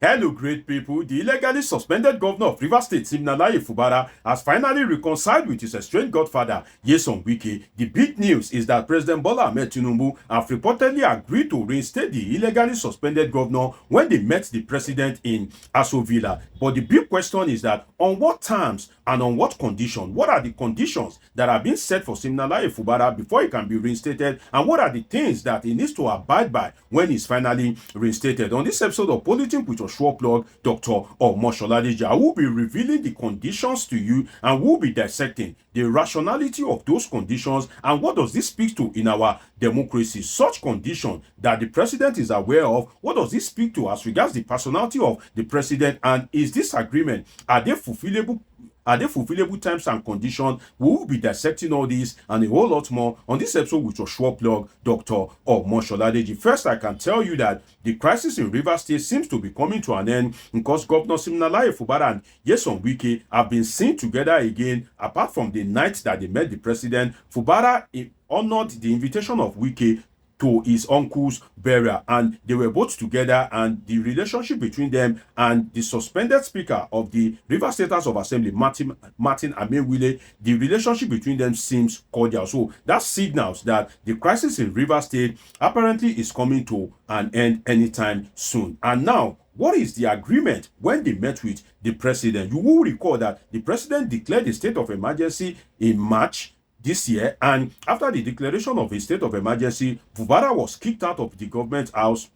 Hello, great people. The illegally suspended governor of Rivers State, Siminalayi Fubara, has finally reconciled with his estranged godfather, Nyesom Wike. The big news is that President Bola Tinubu have reportedly agreed to reinstate the illegally suspended governor when they met the president in Aso Villa. But the big question is that on what terms and on what condition? What are the conditions that have been set for Siminalayi Fubara before he can be reinstated? And what are the things that he needs to abide by when he's finally reinstated? On this episode of Politics with Sure Plug, Dr. Omosholadiji, I will be revealing the conditions to you and will be dissecting the rationality of those conditions and what does this speak to in our democracy. Such condition that the president is aware of, what does this speak to as regards the personality of the president, and is this agreement, are they fulfillable? Are they fulfillable terms and conditions? We will be dissecting all this and a whole lot more on this episode with your sure plug, Dr. Omosholadiji. First, I can tell you that the crisis in Rivers State seems to be coming to an end because Governor Siminalayi Fubara and Nyesom Wike have been seen together again. Apart from the night that they met the president, Fubara honored the invitation of Wike to his uncle's burial, and they were both together, and the relationship between them and the suspended speaker of the Rivers State House of Assembly, Martin Amewile, the relationship between them seems cordial. So that signals that the crisis in Rivers State apparently is coming to an end anytime soon. And now, what is the agreement when they met with the president? You will recall that the president declared a state of emergency in March this year, and after the declaration of a state of emergency, Fubara was kicked out of the government house,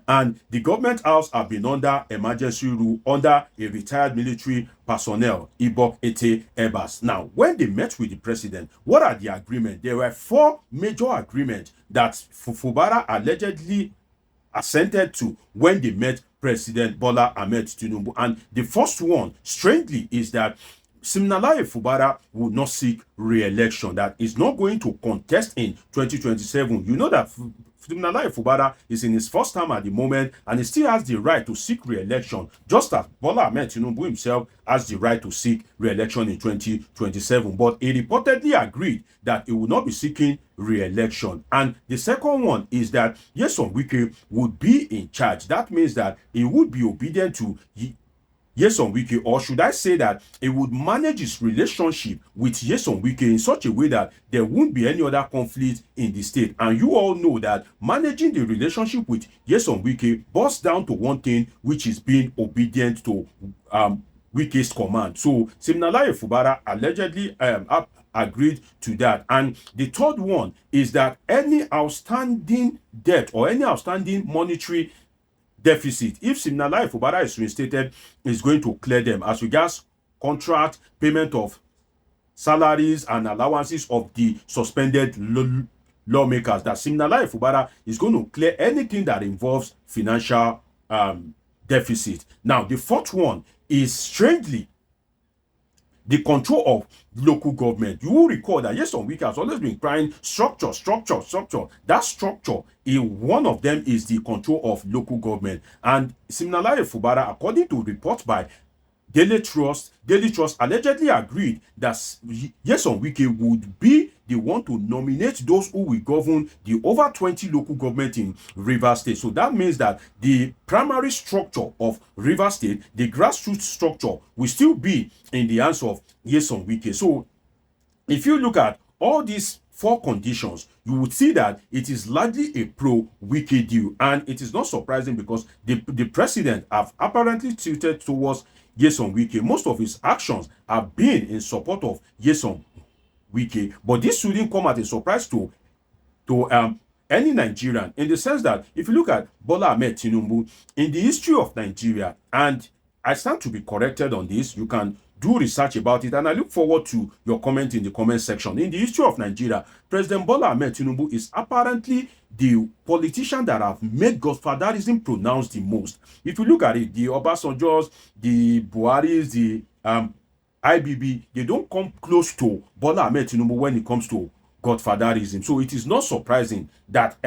and the government house have been under emergency rule under a retired military personnel, Ibok Ete Ebas. Now, when they met with the president, what are the agreements? There were four major agreements that Fubara allegedly assented to when they met President Bola Tinubu, and the first one, strangely, is that Siminalayi Fubara will not seek re-election, that is not going to contest in 2027. You know that Siminalayi Fubara is in his first term at the moment, and he still has the right to seek re-election, just as Bola Tinubu himself has the right to seek re-election in 2027. But he reportedly agreed that he will not be seeking re-election. And the second one is that Nyesom Wike would be in charge. That means that he would be obedient to Nyesom Wike, or should I say that he would manage his relationship with Nyesom Wike in such a way that there won't be any other conflict in the state. And you all know that managing the relationship with Nyesom Wike boils down to one thing, which is being obedient to Wike's command. So Siminalayi Fubara allegedly agreed to that. And the third one is that any outstanding debt or any outstanding monetary deficit, if Siminalayi Fubara is reinstated, is going to clear them as regards contract, payment of salaries and allowances of the suspended lawmakers, that Siminalayi Fubara is going to clear anything that involves financial deficit. Now, the fourth one is, strangely, the control of local government. You will recall that Nyesom Wike has always been crying structure. That structure, one of them is the control of local government. And Siminalayi Fubara, according to reports by Daily Trust allegedly agreed that Nyesom Wike would be the one to nominate those who will govern the over 20 local government in Rivers State. So that means that the primary structure of Rivers State, the grassroots structure, will still be in the hands of Nyesom Wike. So if you look at all these four conditions, you would see that it is largely a pro-Wike deal. And it is not surprising because the president have apparently tilted towards Nyesom Wike. Most of his actions have been in support of Nyesom Wike. But this shouldn't come as a surprise to any Nigerian, in the sense that if you look at Bola Tinubu in the history of Nigeria, and I stand to be corrected on this, you can do research about it, and I look forward to your comment in the comment section. In the history of Nigeria, President Bola Tinubu is apparently the politician that have made godfatherism pronounced the most. If you look at it, the Obasanjos, the Buharis, the IBB, they don't come close to Bola Tinubu when it comes to godfatherism. So it is not surprising that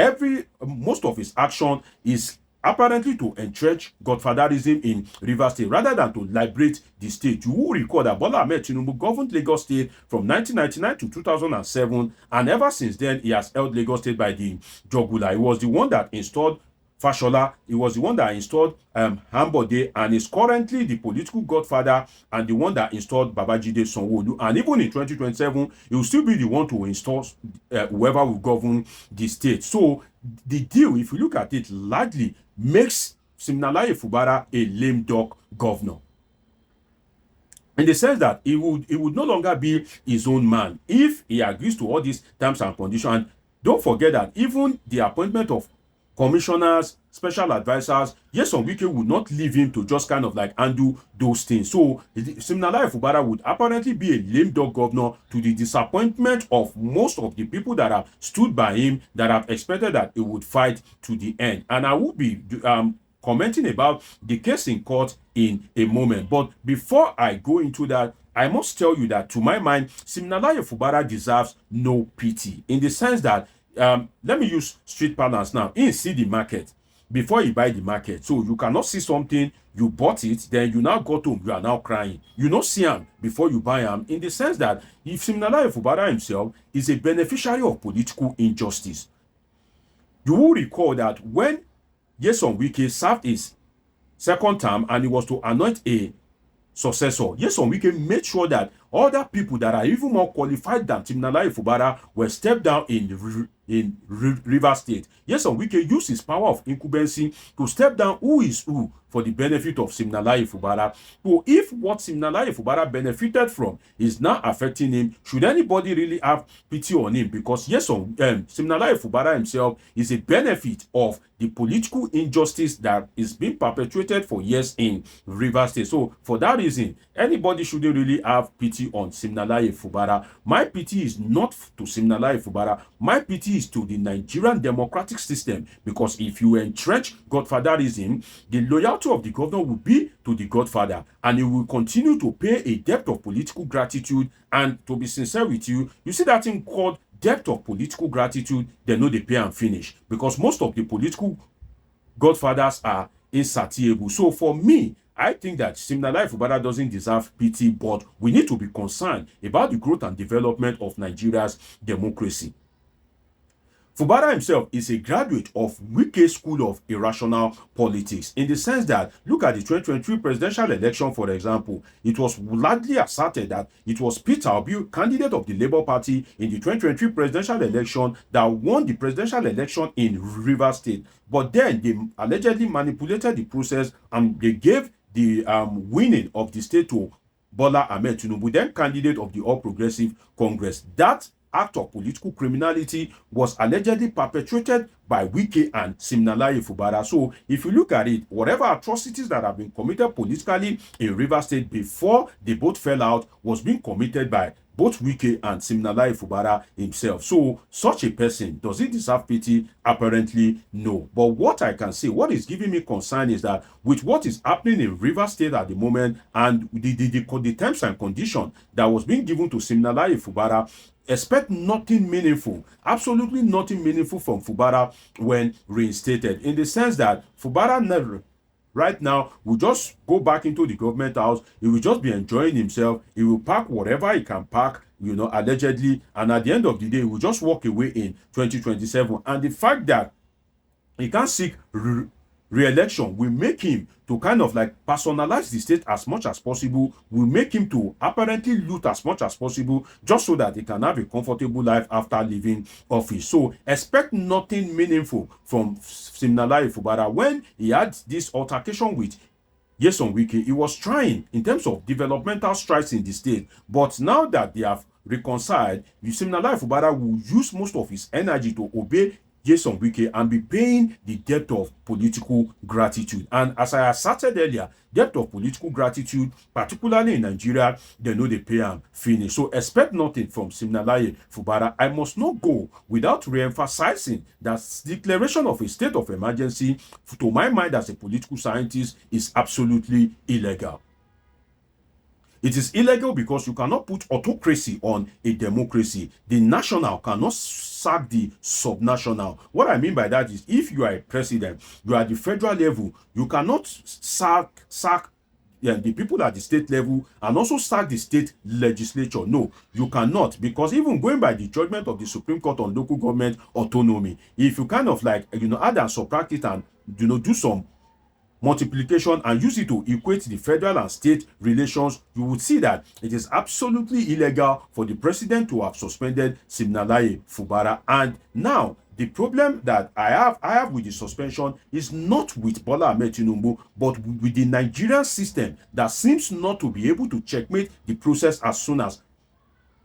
most of his action is apparently to entrench godfatherism in Rivers State rather than to liberate the state. You will recall that Bola Tinubu governed Lagos State from 1999 to 2007, and ever since then he has held Lagos State by the jugular. He was the one that installed Fashola. He was the one that installed Ambode, and is currently the political godfather and the one that installed Babajide Sanwo-Olu. And even in 2027, he will still be the one to install whoever will govern the state. So the deal, if you look at it, largely makes Siminalayi Fubara a lame duck governor, in the sense that he would no longer be his own man if he agrees to all these terms and conditions. And don't forget that even the appointment of commissioners, special advisors, Nyesom Wike would not leave him to just kind of like undo those things. So Siminalayi Fubara would apparently be a lame duck governor, to the disappointment of most of the people that have stood by him, that have expected that he would fight to the end. And I will be commenting about the case in court in a moment. But before I go into that, I must tell you that to my mind, Siminalayi Fubara deserves no pity, in the sense that let me use street parlance now. He see the market before you buy the market. So you cannot see something, you bought it, then you now got home, you are now crying. You not see him before you buy him, in the sense that if Siminalayi Fubara himself is a beneficiary of political injustice. You will recall that when Nyesom Wike served his second term and he was to anoint a successor, Nyesom Wike made sure that other people that are even more qualified than Siminalayi Fubara were stepped down in Rivers State. Nyesom Wike used his power of incumbency to step down who is who for the benefit of Siminalayi Fubara. So if what Siminalayi Fubara benefited from is now affecting him, should anybody really have pity on him? Because Siminalayi Fubara himself is a benefit of the political injustice that is being perpetuated for years in Rivers State. So for that reason, anybody shouldn't really have pity on Siminalayi Fubara. My pity is not to Siminalayi Fubara. My pity is to the Nigerian democratic system, because if you entrench godfatherism, the loyalty of the governor will be to the godfather, and he will continue to pay a debt of political gratitude. And to be sincere with you, you see that thing called debt of political gratitude, they know they pay and finish, because most of the political godfathers are insatiable. So for me, I think that Siminalayi Fubara doesn't deserve pity, but we need to be concerned about the growth and development of Nigeria's democracy. Fubara himself is a graduate of Wike School of Irrational Politics, in the sense that, look at the 2023 presidential election, for example. It was largely asserted that it was Peter Obi, candidate of the Labour Party in the 2023 presidential election, that won the presidential election in Rivers State. But then they allegedly manipulated the process and they gave the winning of the state to Bola Tinubu, then candidate of the All Progressive Congress. That act of political criminality was allegedly perpetrated by Wike and Siminalayi Fubara. So if you look at it, whatever atrocities that have been committed politically in Rivers State before they both fell out was being committed by both Wike and Siminalayi Fubara himself. So such a person, does he deserve pity? Apparently no. But what I can say, what is giving me concern, is that with what is happening in Rivers State at the moment, and the terms and conditions that was being given to Siminalayi Fubara, expect nothing meaningful, absolutely nothing meaningful from Fubara when reinstated, in the sense that Fubara never, right now, will just go back into the government house. He will just be enjoying himself. He will pack whatever he can pack, allegedly, and at the end of the day, he will just walk away in 2027. And the fact that he can't seek re-election will make him to kind of like personalize the state as much as possible, will make him to apparently loot as much as possible, just so that he can have a comfortable life after leaving office. So expect nothing meaningful from Siminalayi Fubara. When he had this altercation with Nyesom Wike, he was trying in terms of developmental strides in the state, but now that they have reconciled, Siminalayi Fubara will use most of his energy to obey Nyesom Wike and be paying the debt of political gratitude. And as I asserted earlier, debt of political gratitude, particularly in Nigeria, they know they pay and finish. So expect nothing from Siminalayi Fubara. I must not go without re-emphasizing that declaration of a state of emergency, to my mind as a political scientist, is absolutely illegal. It is illegal because you cannot put autocracy on a democracy. The national cannot sack the subnational. What I mean by that is, if you are a president, you are at the federal level, you cannot sack the people at the state level and also sack the state legislature. No, you cannot, because even going by the judgment of the Supreme Court on local government autonomy, if you kind of like add and subtract it and do some multiplication and use it to equate the federal and state relations, you would see that it is absolutely illegal for the president to have suspended Siminalayi Fubara. And now the problem that I have with the suspension is not with Bola Tinubu, but with the Nigerian system that seems not to be able to checkmate the process as soon as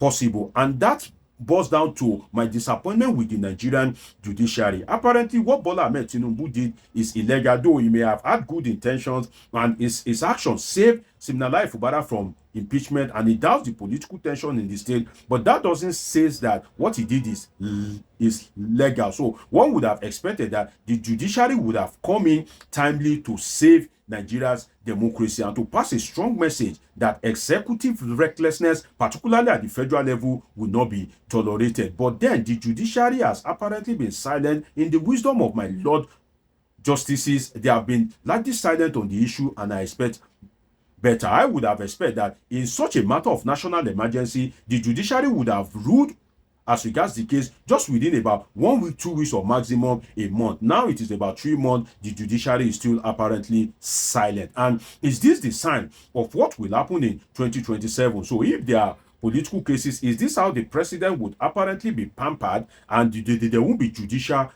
possible. And that boils down to my disappointment with the Nigerian judiciary. Apparently, what Bola Tinubu did is illegal, though he may have had good intentions, and his actions saved Siminalayi Fubara from impeachment, and it doused the political tension in the state. But that doesn't say that what he did is legal. So one would have expected that the judiciary would have come in timely to save Nigeria's democracy and to pass a strong message that executive recklessness, particularly at the federal level, will not be tolerated. But then the judiciary has apparently been silent. In the wisdom of my Lord justices, they have been largely silent on the issue, and I expect better. I would have expected that in such a matter of national emergency, the judiciary would have ruled as regards the case just within about 1 week, 2 weeks, or maximum a month. Now it is about 3 months. The judiciary is still apparently silent. And is this the sign of what will happen in 2027? So if there are political cases, is this how the president would apparently be pampered and there won't be judicial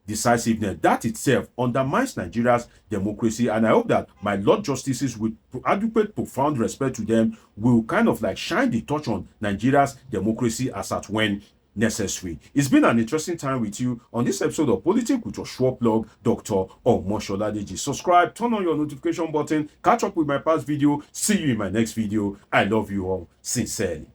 decisiveness? That itself undermines Nigeria's democracy, and I hope that my Lord justices, with adequate profound respect to them, will kind of like shine the touch on Nigeria's democracy as at when necessary. It's been an interesting time with you on this episode of Politics with your sure plug, Dr. Omosoladeji. Subscribe, turn on your notification button, catch up with my past video. See you in my next video. I love you all sincerely.